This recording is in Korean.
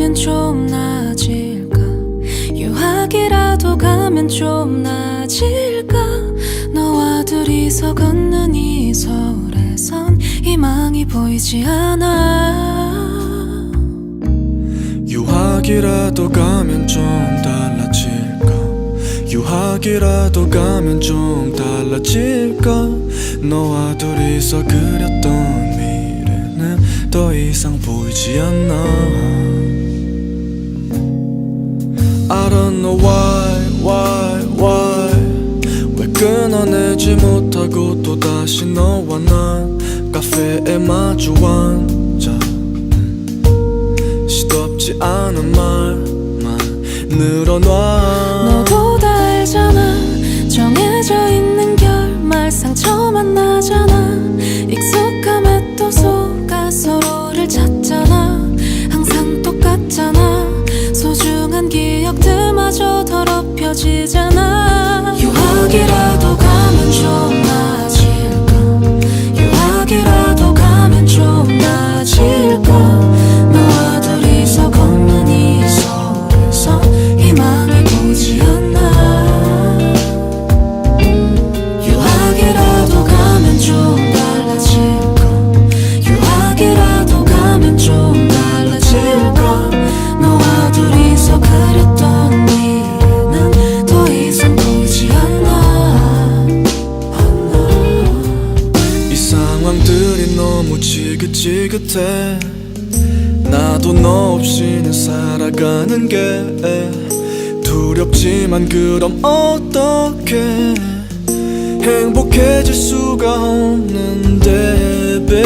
가면 좀 나아질까? 유학이라도 가면 좀 나아질까? 너와 둘이서 걷는 이 서울에선 희망이 보이지 않아. 유학이라도 가면 좀 달라질까? 유학이라도 가면 좀 달라질까? 너와 둘이서 그렸던 미래는 더 이상 보이지 않아. I don't know why 왜 끊어내지 못하고 또다시 너와 난 카페에 마주 앉아. 시덥지 않은 말만 늘어놔. 너도 다 알잖아. 정해져 있는 결말 상처만 나잖아. 익숙함에 또 속아 서로를 찾잖아. 항상 똑같잖아. 소중한 기억들마저 더럽혀지잖아. 유학이라도 가면 좀 나아질까? 유학이라도 가면 좀 나아질까? 너와 둘이서 걷는 이 서울에서 희망이 보이지 않나. 유학이라도 가면 좀 달라질까? 유학이라도 가면 좀 달라질까? 너와 둘이서 그렸던 미래는 더 이상 보이지 않나. 이 상황들이 너무 지긋지긋해. 나도 너 없이는 살아가는 게 두렵지만 그럼 어떡해. 행복해질 수가 없는데 baby.